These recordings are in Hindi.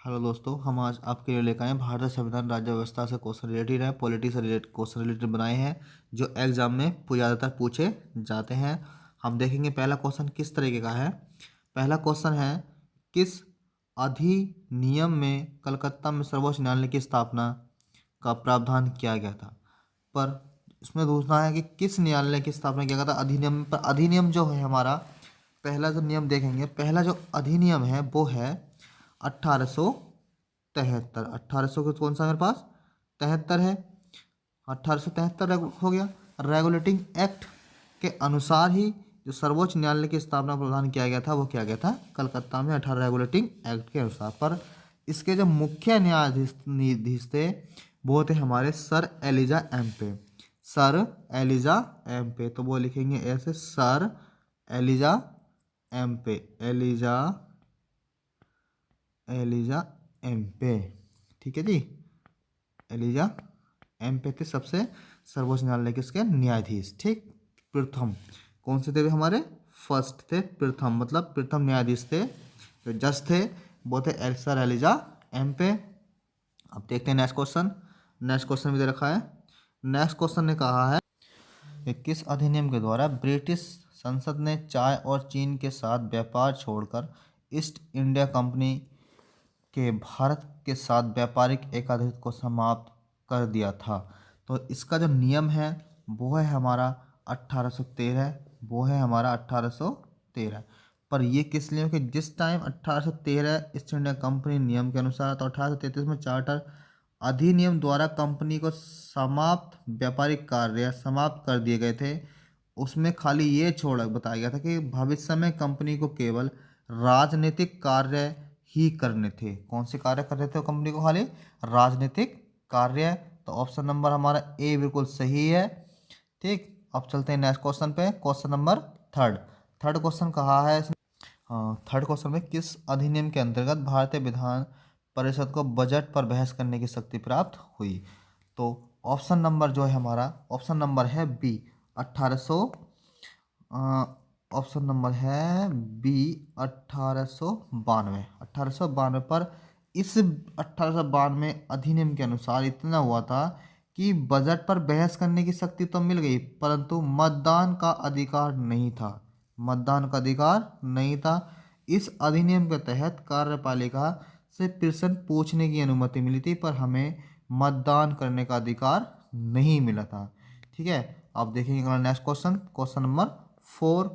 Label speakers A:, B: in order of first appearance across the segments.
A: हेलो दोस्तों, हम आज आपके लिए लेकर आए हैं भारतीय संविधान राज्य व्यवस्था से क्वेश्चन रिलेटेड है, पॉलिटी से रिलेटेड क्वेश्चन रिलेटेड बनाए हैं जो एग्जाम में ज़्यादातर पूछे जाते हैं। हम देखेंगे पहला क्वेश्चन किस तरीके का है। पहला क्वेश्चन है, किस अधिनियम में कलकत्ता में सर्वोच्च न्यायालय की स्थापना का प्रावधान किया गया था। पर इसमें पूछना है कि किस न्यायालय की स्थापना किया गया था अधिनियम पर। अधिनियम जो है हमारा, पहला जो नियम देखेंगे, पहला जो अधिनियम है वो है 1873। 1800 के कौन सा मेरे पास 73 है, 1873 हो गया। रेगुलेटिंग एक्ट के अनुसार ही जो सर्वोच्च न्यायालय की स्थापना प्रदान किया गया था वो किया गया था कलकत्ता में 18 रेगुलेटिंग एक्ट के अनुसार। पर इसके जो मुख्य न्यायाधीश थे वो थे हमारे sir Elijah Impey. Sir Elijah Impey, तो वो लिखेंगे ऐसे, sir Elijah Impey, Elijah Elijah Impey. ठीक है जी, एलिजा एम्पे थे सबसे सर्वोच्च न्यायालय के इसके न्यायाधीश। ठीक, प्रथम कौन से थे हमारे, फर्स्ट थे, प्रथम मतलब प्रथम न्यायाधीश थे, जो जज थे वो थे सर एलिजा एम्पे। अब देखते हैं नेक्स्ट क्वेश्चन। नेक्स्ट क्वेश्चन भी दे रखा है। नेक्स्ट क्वेश्चन ने कहा है कि किस अधिनियम के द्वारा ब्रिटिश संसद ने चाय और चीन के साथ व्यापार छोड़कर ईस्ट इंडिया कंपनी के भारत के साथ व्यापारिक एकाधिपत्य को समाप्त कर दिया था। तो इसका जो नियम है वो है हमारा 1813, वो है हमारा 1813। पर ये किस लिए कि जिस टाइम 1813 ईस्ट इंडिया कंपनी नियम के अनुसार, तो 1833 में चार्टर अधिनियम द्वारा कंपनी को समाप्त व्यापारिक कार्य समाप्त कर दिए गए थे। उसमें खाली ये छोड़ बताया गया था कि भविष्य में कंपनी को केवल राजनीतिक कार्य ही करने थे। कौन से कार्य करने थे कंपनी को, खाली राजनीतिक कार्य। तो ऑप्शन नंबर हमारा ए बिल्कुल सही है। ठीक, अब चलते हैं नेक्स्ट क्वेश्चन पे, question number third. Third question कहा है हाँ, थर्ड क्वेश्चन में किस अधिनियम के अंतर्गत भारतीय विधान परिषद को बजट पर बहस करने की शक्ति प्राप्त हुई। तो ऑप्शन नंबर जो है हमारा, ऑप्शन नंबर है बी, 1800, ऑप्शन नंबर है बी, 1892। 1892 पर इस 1892 अधिनियम के अनुसार इतना हुआ था कि बजट पर बहस करने की शक्ति तो मिल गई परंतु मतदान का अधिकार नहीं था। मतदान का अधिकार नहीं था। इस अधिनियम के तहत कार्यपालिका से प्रश्न पूछने की अनुमति मिली थी पर हमें मतदान करने का अधिकार नहीं मिला था। ठीक है, आप देखेंगे next question, question number four.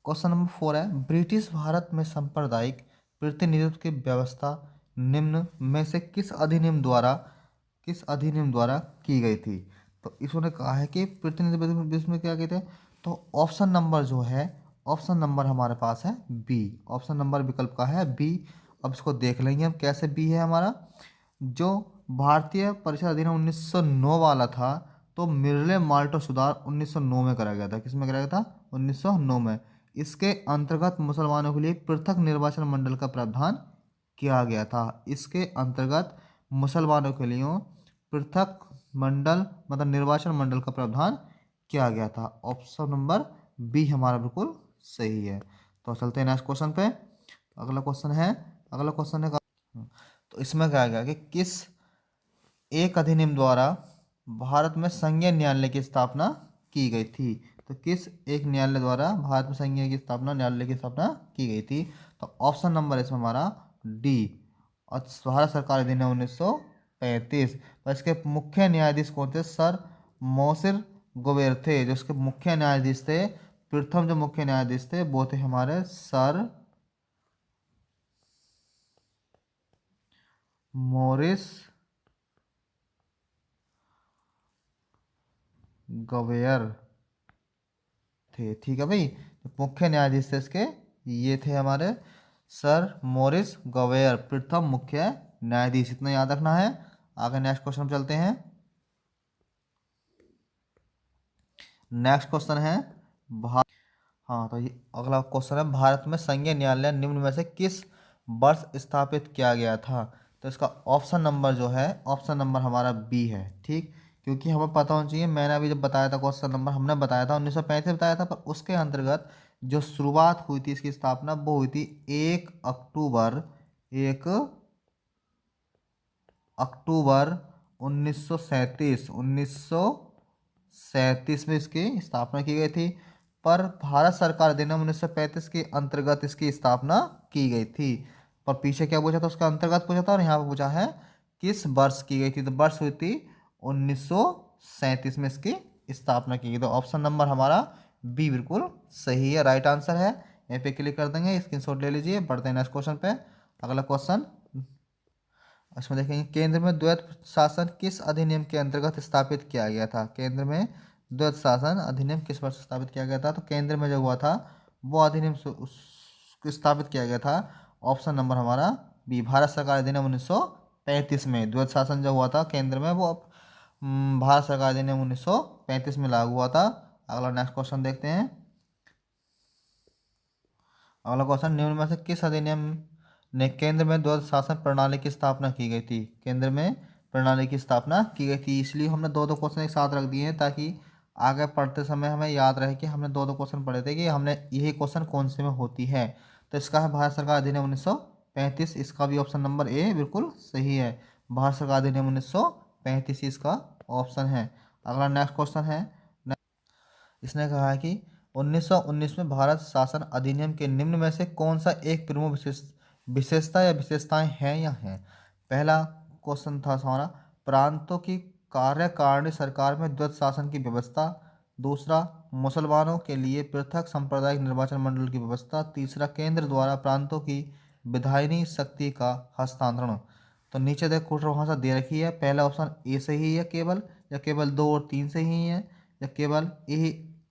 A: Question number four है, ब्रिटिश भारत में सांप्रदायिक प्रतिनिधित्व की व्यवस्था निम्न में से किस अधिनियम द्वारा की गई थी। तो इसने कहा है कि प्रतिनिधित्व में क्या कहते हैं। तो ऑप्शन नंबर जो है, ऑप्शन नंबर हमारे पास है बी, ऑप्शन नंबर विकल्प का है बी। अब इसको देख लेंगे हम कैसे बी है हमारा। जो भारतीय परिषद अधिनियम 1909 वाला था, तो मिर्ले माल्टो सुधार 1909 में करा गया था। किस में कराया गया था, 1909 में। इसके अंतर्गत मुसलमानों के लिए पृथक निर्वाचन मंडल का प्रावधान किया गया था। इसके अंतर्गत मुसलमानों के लिए पृथक मंडल मतलब निर्वाचन मंडल का प्रावधान किया गया था। ऑप्शन नंबर बी हमारा बिल्कुल सही है। तो चलते हैं नेक्स्ट क्वेश्चन पे। अगला क्वेश्चन है, अगला क्वेश्चन है, तो इसमें क्या गया कि किस एक अधिनियम द्वारा भारत में संघीय न्यायालय की स्थापना की गई थी। तो किस एक न्यायालय द्वारा भारत में संघीय की स्थापना न्यायालय की स्थापना की गई थी। तो ऑप्शन नंबर इसमें हमारा डी, और भारत सरकार अधिनियम 1935। पर इसके मुख्य न्यायाधीश कौन थे, सर मोसिर गोवेर थे जो इसके मुख्य न्यायाधीश थे। प्रथम जो मुख्य न्यायाधीश थे वो थे हमारे सर मोरिस गवेयर थे। ठीक है भाई, मुख्य न्यायाधीश थे इसके ये थे हमारे सर मोरिस गवेयर, प्रथम मुख्य न्यायाधीश। इतना याद रखना है। आगे नेक्स्ट क्वेश्चन चलते हैं। नेक्स्ट क्वेश्चन है हाँ, तो ये अगला क्वेश्चन है, भारत में संघीय न्यायालय निम्न में से किस वर्ष स्थापित किया गया था। तो इसका ऑप्शन नंबर जो है, ऑप्शन नंबर हमारा बी है। ठीक, क्योंकि हमें पता होना चाहिए, मैंने अभी जब बताया था क्वेश्चन नंबर हमने बताया था 1935 बताया था, पर उसके अंतर्गत जो शुरुआत हुई थी इसकी स्थापना वो हुई थी 1 अक्टूबर अक्टूबर 1937 में इसकी स्थापना की गई थी। पर भारत सरकार अधिनियम 1935 के अंतर्गत इसकी स्थापना की गई थी। पर पीछे क्या पूछा था, उसका अंतर्गत पूछा था, और यहाँ पे पूछा है किस वर्ष की गई थी, तो वर्ष हुई थी 1937 में इसकी स्थापना की गई। तो ऑप्शन नंबर हमारा बी बिल्कुल सही है, राइट आंसर है। यहाँ पे क्लिक कर देंगे, स्क्रीनशॉट ले लीजिए। बढ़ते हैं नेक्स्ट क्वेश्चन पे। अगला क्वेश्चन इसमें देखेंगे, केंद्र में द्वैत शासन किस अधिनियम के अंतर्गत स्थापित किया गया था। केंद्र में द्वैत शासन अधिनियम किस वर्ष स्थापित किया गया था, तो केंद्र में जो हुआ था वो अधिनियम स्थापित किया गया था। ऑप्शन नंबर हमारा बी, भारत सरकार अधिनियम 1935 में द्वैत शासन जो हुआ था केंद्र में, वो भारत सरकार अधिनियम 1935 में लागू हुआ था। अगला नेक्स्ट क्वेश्चन देखते हैं। अगला क्वेश्चन, निम्न में से किस अधिनियम ने केंद्र में द्वैत शासन प्रणाली की स्थापना की गई थी। केंद्र में प्रणाली की स्थापना की गई थी, इसलिए हमने दो दो क्वेश्चन एक साथ रख दिए हैं ताकि आगे पढ़ते समय हमें याद रहे कि हमने दो दो क्वेश्चन पढ़े थे कि हमने यही क्वेश्चन कौन से में होती है। तो इसका है भारत सरकार अधिनियम 1935, इसका भी ऑप्शन नंबर ए बिल्कुल सही है। भारत सरकार अधिनियम 1935 इसका ऑप्शन है। अगला नेक्स्ट क्वेश्चन है, इसने कहा है कि 1919 में भारत शासन अधिनियम के निम्न में से कौन सा एक प्रमुख विशेषता या विशेषताएं हैं या हैं। पहला क्वेश्चन था हमारा, प्रांतों की कार्यकारिणी सरकार में द्वैत शासन की व्यवस्था। दूसरा, मुसलमानों के लिए पृथक सांप्रदायिक निर्वाचन मंडल की व्यवस्था। तीसरा, केंद्र द्वारा प्रांतों की विधायिनी शक्ति का हस्तांतरण। तो नीचे देख कुछ भाषा दे रखी है, पहला ऑप्शन ए सही है केवल, या केवल 2 और 3 सही है, या केवल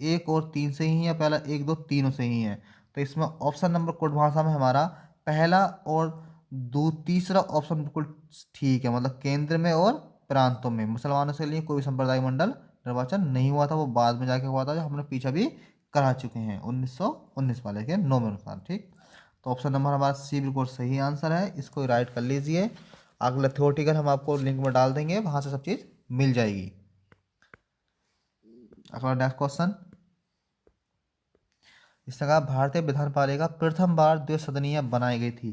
A: एक और 3 से ही है, पहला 1 2 तीनों से ही है। तो इसमें ऑप्शन नंबर कोड भाषा में हमारा पहला और दो तीसरा ऑप्शन बिल्कुल ठीक है, मतलब केंद्र में और प्रांतों में मुसलमानों के लिए कोई संप्रदाय मंडल निर्वाचन नहीं हुआ था, वो बाद में जाके हुआ था, जो हमने पीछे भी करा चुके हैं 1919 वाले के नो में अनुसार। ठीक, तो ऑप्शन नंबर हमारा सी बिल्कुल सही आंसर है, इसको राइट कर लीजिए। अगला थ्योरेटिकल हम आपको लिंक में डाल देंगे, वहां से सब चीज़ मिल जाएगी। अगला नेक्स्ट क्वेश्चन, इसने कहा भारतीय विधानपालिका प्रथम बार द्विसदनीय बनाई गई थी।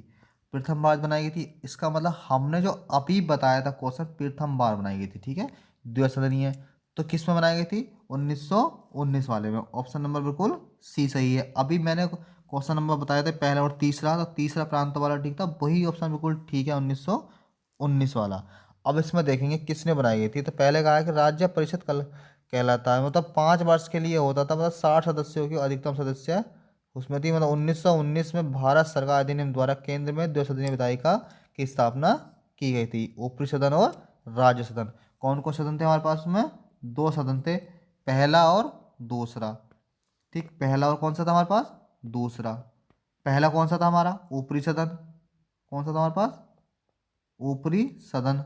A: प्रथम बार बनाई गई थी, इसका मतलब हमने जो अभी बताया था क्वेश्चन प्रथम बार बनाई गई थी, ठीक है, द्विसदनीय। तो किस में बनाई गई थी, 1919 वाले में। ऑप्शन नंबर बिल्कुल सी सही है। अभी मैंने क्वेश्चन नंबर बताए थे पहला और तीसरा, तो तीसरा प्रांत वाला ठीक था, वही ऑप्शन बिल्कुल ठीक है 1919 वाला। अब इसमें देखेंगे किसने बनाई गई थी। तो पहले कहा है कि राज्य परिषद कल कहलाता है, मतलब 5 वर्ष के लिए होता था, मतलब 60 सदस्यों की अधिकतम सदस्य उसमें थी। मतलब 1919 में भारत सरकार अधिनियम द्वारा केंद्र में द्विसदनीय विधायिका की स्थापना की गई थी। ऊपरी सदन और राज्य सदन, कौन कौन सदन थे हमारे पास में, 2 सदन थे, पहला और दूसरा। ठीक, पहला और कौन सा था हमारे पास, दूसरा। पहला कौन सा था हमारा, ऊपरी सदन। कौन सा था हमारे पास, ऊपरी सदन,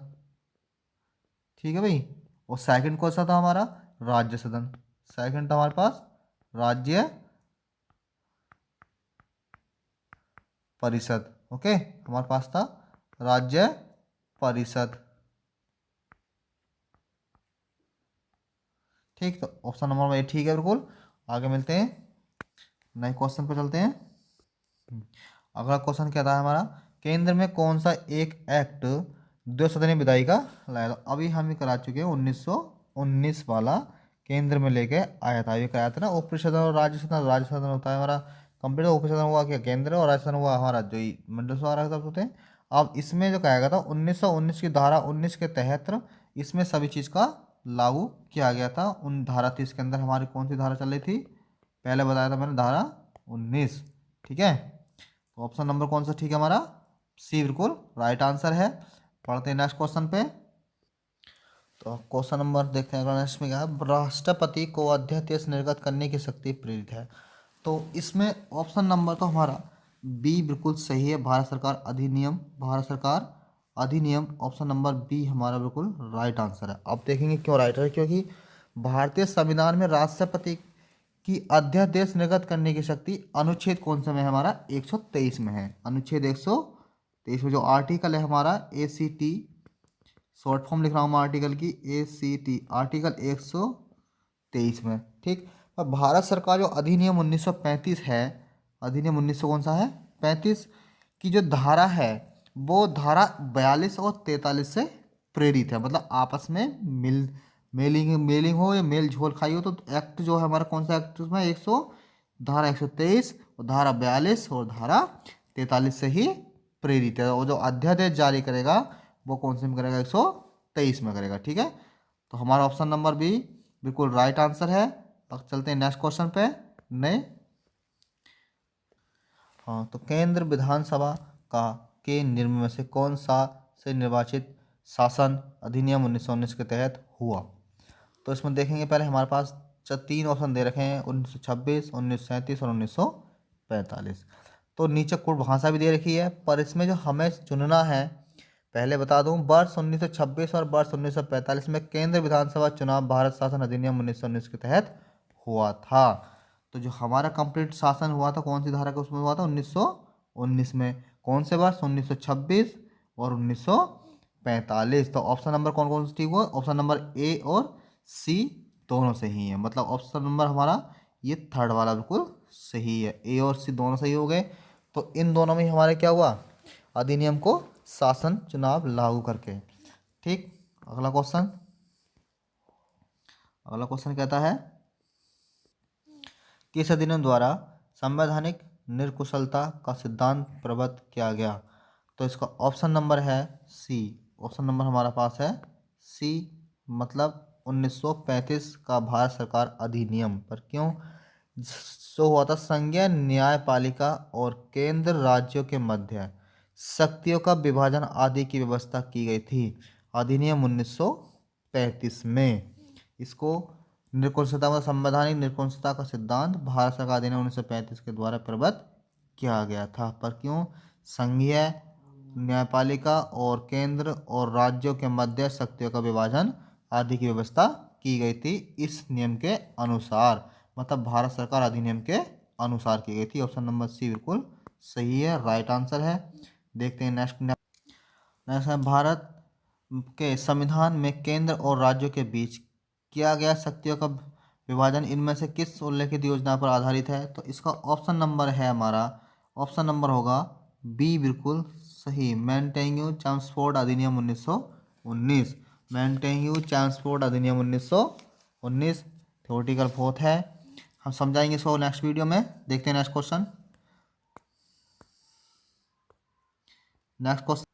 A: ठीक है भाई। और सेकंड कौन सा था हमारा, राज्य सदन। सेकंड था हमारे पास राज्य परिषद। ओके, हमारे पास था राज्य परिषद। ठीक, तो ऑप्शन नंबर ए ठीक है बिल्कुल। आगे मिलते हैं, नए क्वेश्चन पर चलते हैं। अगला क्वेश्चन क्या था हमारा, केंद्र में कौन सा एक एक्ट द्विसदनीय विधायिका लाया था। अभी हम ही करा चुके हैं 1919 वाला, केंद्र में लेके आया था, अभी कराया था ना। ऊपरी सदन और राज्य सदन, राज्य सदन होता है हमारा कंप्लीट, ऊपरी सदन हुआ क्या केंद्र, और राज्य सदन हुआ हमारा जो मंडल द्वारा होते हैं। अब इसमें जो कहा गया था 1919 की धारा 19 के तहत इसमें सभी चीज़ का लागू किया गया था। उन धारा 30 के अंदर हमारी कौन सी धारा चल रही थी, पहले बताया था मैंने, धारा 19। ठीक है, तो ऑप्शन नंबर कौन सा ठीक है हमारा, सी बिल्कुल राइट आंसर है। पढ़ते हैं नेक्स्ट क्वेश्चन पे। तो क्वेश्चन नंबर देखते हैं नेक्स्ट में क्या है, राष्ट्रपति को अध्यादेश निर्गत करने की शक्ति प्रेरित है। तो इसमें ऑप्शन नंबर तो हमारा बी बिल्कुल सही है, भारत सरकार अधिनियम, भारत सरकार अधिनियम, ऑप्शन नंबर बी हमारा बिल्कुल राइट आंसर है। अब देखेंगे क्यों राइट है, क्योंकि भारतीय संविधान में राष्ट्रपति की अध्यादेश निर्गत करने की शक्ति अनुच्छेद कौन सा में है हमारा, 123 में है। अनुच्छेद 123 में जो आर्टिकल है हमारा ACT, शॉर्ट फॉर्म लिख रहा हूँ मैं आर्टिकल की, ACT आर्टिकल 123 में। ठीक, और भारत सरकार जो अधिनियम 1935 है, अधिनियम 1900 कौन सा है, 35 की जो धारा है वो धारा 42 और 43 से प्रेरित है, मतलब आपस में मेलिंग मेलिंग हो या मेल झोल खाई हो। तो एक्ट जो है हमारा कौन सा एक्ट उसमें 100, धारा 123 और धारा 42 और धारा 43 से ही प्रेरित है। और जो अध्यादेश जारी करेगा वो कौन से में करेगा, 123 में करेगा। ठीक है, तो हमारा ऑप्शन नंबर बी बिल्कुल राइट आंसर है। अब चलते हैं नेक्स्ट क्वेश्चन पे। नहीं, हाँ, तो केंद्र विधानसभा का के निम्न में से कौन सा से निर्वाचित शासन अधिनियम 1919 के तहत हुआ। तो इसमें देखेंगे पहले हमारे पास 3 ऑप्शन दे रखे हैं, 1926, 1937 और 1945। तो नीचे कुल भाषा भी दे रखी है, पर इसमें जो हमें चुनना है, पहले बता दूं, वर्ष 1926 और वर्ष 1945 में केंद्र विधानसभा चुनाव भारत शासन अधिनियम 1919 के तहत हुआ था। तो जो हमारा कंप्लीट शासन हुआ था कौन सी धारा का उसमें हुआ था, 1919 में। कौन से वर्ष, 1926 और 1945। तो ऑप्शन नंबर कौन कौन सा ठीक हुआ, ऑप्शन नंबर ए और सी दोनों सही है, मतलब ऑप्शन नंबर हमारा ये थर्ड वाला बिल्कुल सही है, ए और सी दोनों सही हो गए। तो इन दोनों में हमारे क्या हुआ, अधिनियम को शासन चुनाव लागू करके। ठीक, अगला क्वेश्चन, अगला क्वेश्चन कहता है किस अधिनियम द्वारा संवैधानिक निरकुशलता का सिद्धांत प्रबद्ध किया गया। तो इसका ऑप्शन नंबर है सी, ऑप्शन नंबर हमारा पास है सी, मतलब 1935 का भारत सरकार अधिनियम। पर क्यों सो हुआ था, संघीय न्यायपालिका और केंद्र राज्यों के मध्य शक्तियों का विभाजन आदि की व्यवस्था की गई थी अधिनियम 1935 में। इसको निरंकुशता व संवैधानिक निरंकुशता का सिद्धांत भारत सरकार अधिनियम 1935 के द्वारा प्रबद्ध किया गया था। पर क्यों, संघीय न्यायपालिका और केंद्र और राज्यों के मध्य शक्तियों का विभाजन आदि की व्यवस्था की गई थी इस नियम के अनुसार, मतलब भारत सरकार अधिनियम के अनुसार की गई थी। ऑप्शन नंबर सी बिल्कुल सही है, राइट आंसर है। देखते हैं नेक्स्ट। नेक्स्ट है, भारत के संविधान में केंद्र और राज्यों के बीच किया गया शक्तियों का विभाजन इनमें से किस उल्लेखित योजना पर आधारित है। तो इसका ऑप्शन नंबर है हमारा, ऑप्शन नंबर होगा बी बिल्कुल सही, मेंटेन्यू ट्रांसपोर्ट अधिनियम 1919। मेंटेन्यू ट्रांसपोर्ट अधिनियम 1919 थ्योरेटिकल फोर्थ है, हम समझाएंगे इसको नेक्स्ट वीडियो में। देखते हैं next question. Next question,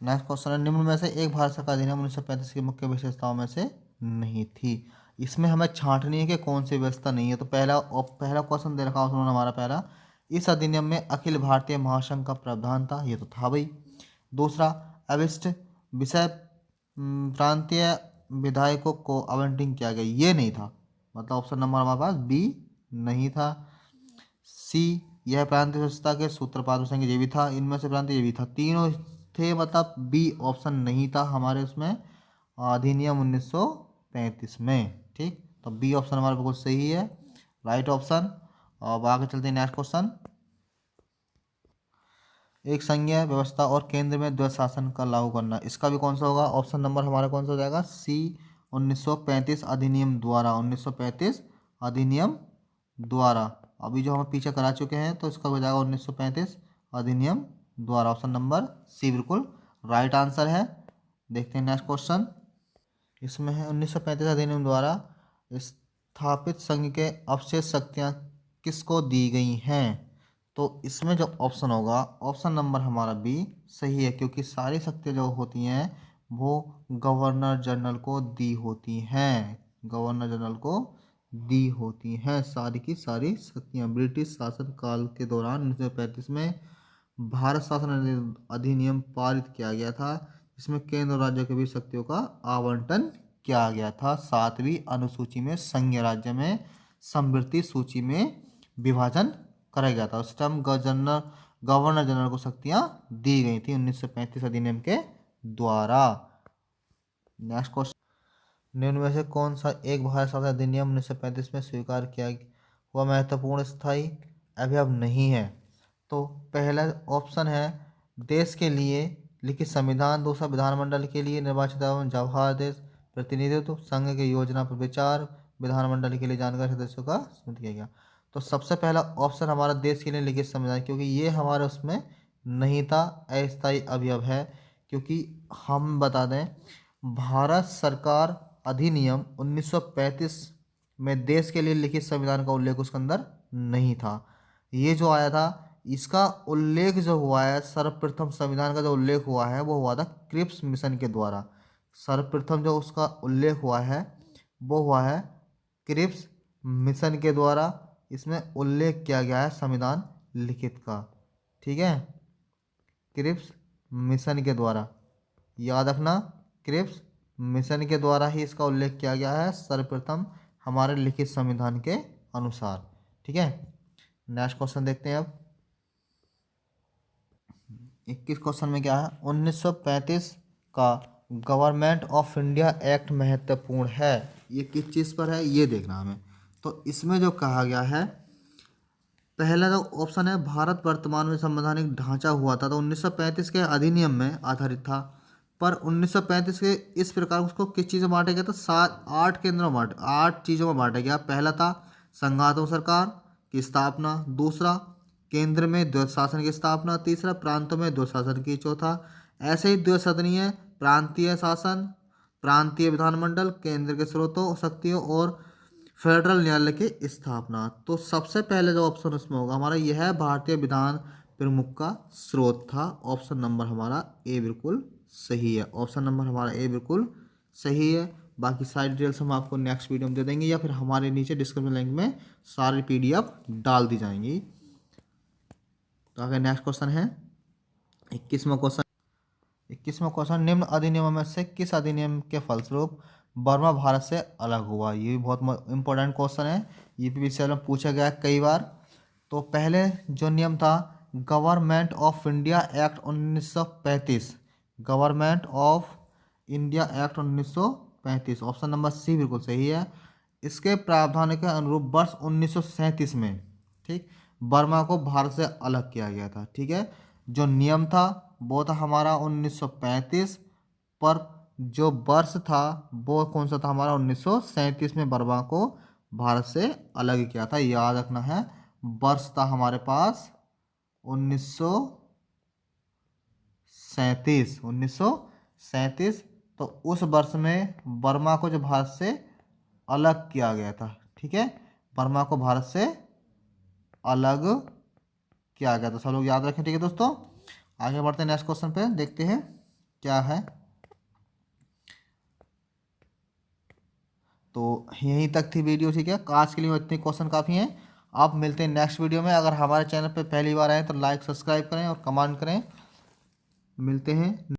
A: next question है, निम्न में से एक भारत सरकार अधिनियम 1935 की मुख्य विशेषताओं में से नहीं थी। इसमें हमें छांटनी है कि कौन सी व्यवस्था नहीं है। तो पहला क्वेश्चन दे रखा उन्होंने हमारा पहला, इस अधिनियम में अखिल भारतीय महासंघ का प्रावधान था, ये तो था भाई। दूसरा, अविष्ट विषय प्रांतीय विधायकों को आवंटन किया गया, ये नहीं था, मतलब ऑप्शन नंबर हमारे पास बी नहीं था। सी, यह प्रांतीय स्वच्छता के सूत्रपात प्रसंग ये भी था, इनमें से प्रांतीय ये भी था, तीनों थे, मतलब बी ऑप्शन नहीं था हमारे उसमें अधिनियम 1935 में। ठीक, तो बी ऑप्शन हमारा बिल्कुल सही है, राइट ऑप्शन। अब आगे चलते हैं नेक्स्ट क्वेश्चन। एक संघीय व्यवस्था और केंद्र में द्वैध शासन का लागू करना, इसका भी कौन सा होगा, ऑप्शन नंबर हमारा कौन सा हो जाएगा, सी 1935 अधिनियम द्वारा, 1935 अधिनियम द्वारा। अभी जो हम पीछे करा चुके हैं तो इसका हो जाएगा 1935 अधिनियम द्वारा, ऑप्शन नंबर सी बिल्कुल राइट आंसर है। देखते हैं नेक्स्ट क्वेश्चन। इसमें है 1935 अधिनियम द्वारा स्थापित संघ के अवशेष शक्तियाँ किसको दी गई हैं। तो इसमें जो ऑप्शन होगा, ऑप्शन नंबर हमारा बी सही है, क्योंकि सारी शक्तियाँ जो होती हैं वो गवर्नर जनरल को दी होती हैं, गवर्नर जनरल को दी होती हैं सारी की सारी शक्तियाँ। ब्रिटिश शासन काल के दौरान 1935 में भारत शासन अधिनियम पारित किया गया था, जिसमें केंद्र और राज्यों के बीच शक्तियों का आवंटन किया गया था। 7वीं अनुसूची में संघीय राज्य में समवर्ती सूची में विभाजन करा गया था। उस टाइम गवर्नर जनरल को शक्तियां दी गई थी 1935 अधिनियम के द्वारा। नेक्स्ट क्वेश्चन, निम्न में से कौन सा एक भारत शासन अधिनियम 1935 में स्वीकार किया हुआ महत्वपूर्ण स्थायी अवयव नहीं है। तो पहला ऑप्शन है देश के लिए लिखित संविधान, दूसरा विधानमंडल के लिए निर्वाचित एवं जवाहर प्रतिनिधित्व, संघ के योजना पर विचार, विधानमंडल के लिए जानकारी सदस्यों का स्मृत किया गया। तो सबसे पहला ऑप्शन हमारा देश के लिए लिखित संविधान, क्योंकि ये हमारे उसमें नहीं था, अस्थायी अवयव है, क्योंकि हम बता दें, भारत सरकार अधिनियम 1935 में देश के लिए लिखित संविधान का उल्लेख उसके अंदर नहीं था। ये जो आया था, इसका उल्लेख जो हुआ है, सर्वप्रथम संविधान का जो उल्लेख हुआ है वो हुआ था क्रिप्स मिशन के द्वारा। सर्वप्रथम जो उसका उल्लेख हुआ है वो हुआ है क्रिप्स मिशन के द्वारा। इसमें उल्लेख किया गया है संविधान लिखित का, ठीक है, क्रिप्स मिशन के द्वारा। याद रखना, क्रिप्स मिशन के द्वारा ही इसका उल्लेख किया गया है सर्वप्रथम हमारे लिखित संविधान के अनुसार, ठीक है। नेक्स्ट क्वेश्चन देखते हैं अब। 21 क्वेश्चन में क्या है, 1935 का गवर्नमेंट ऑफ इंडिया एक्ट महत्वपूर्ण है। ये किस चीज़ पर है ये देखना हमें। तो इसमें जो कहा गया है, पहला जो ऑप्शन है, भारत वर्तमान में संवैधानिक ढांचा हुआ था तो 1935 के अधिनियम में आधारित था। पर 1935 के इस प्रकार उसको किस चीज़ में बांटा गया था, 8 केंद्रों में 8 चीज़ों में बांटा गया। पहला था संघातों सरकार की स्थापना, दूसरा केंद्र में द्वैत शासन की स्थापना, तीसरा प्रांतों में द्वैत शासन की, चौथा ऐसे ही द्वैत सदनीय प्रांतीय शासन, प्रांतीय विधानमंडल, केंद्र के स्रोतों शक्तियों और फेडरल न्यायालय की स्थापना। तो सबसे पहले जो ऑप्शन उसमें होगा हमारा यह है, भारतीय विधान प्रमुख का स्रोत था। ऑप्शन नंबर हमारा ए बिल्कुल सही है। ऑप्शन नंबर हमारा ए बिल्कुल सही है। बाकी सारी डिटेल्स हम आपको नेक्स्ट वीडियो में दे देंगे या फिर हमारे नीचे डिस्क्रिप्शन लिंक में सारी PDF डाल दी जाएंगी। तो आगे नेक्स्ट क्वेश्चन है 21वां क्वेश्चन। 21वां क्वेश्चन, निम्न अधिनियमों में से किस अधिनियम के फलस्वरूप बर्मा भारत से अलग हुआ। ये भी बहुत इंपॉर्टेंट क्वेश्चन है, ये भी विषय में पूछा गया है कई बार। तो पहले जो नियम था, government of India act 1935, government of India act 1935, option number C बिल्कुल सही है। इसके प्रावधान के अनुरूप वर्ष 1937 में, ठीक, बर्मा को भारत से अलग किया गया था, ठीक है। जो नियम था वो था हमारा 1935, पर जो वर्ष था वो कौन सा था हमारा, 1937 में बर्मा को भारत से अलग किया था। याद रखना है, वर्ष था हमारे पास 1937। तो उस वर्ष में बर्मा को जो भारत से अलग किया गया था, ठीक है, बर्मा को भारत से अलग किया गया था। सब लोग याद रखें, ठीक है दोस्तों। आगे बढ़ते हैं नेक्स्ट क्वेश्चन पे, देखते हैं क्या है। तो यहीं तक थी वीडियो, ठीक है। आज के लिए इतने क्वेश्चन काफ़ी हैं। आप मिलते हैं नेक्स्ट वीडियो में। अगर हमारे चैनल पे पहली बार आए तो लाइक सब्सक्राइब करें और कमेंट करें। मिलते हैं।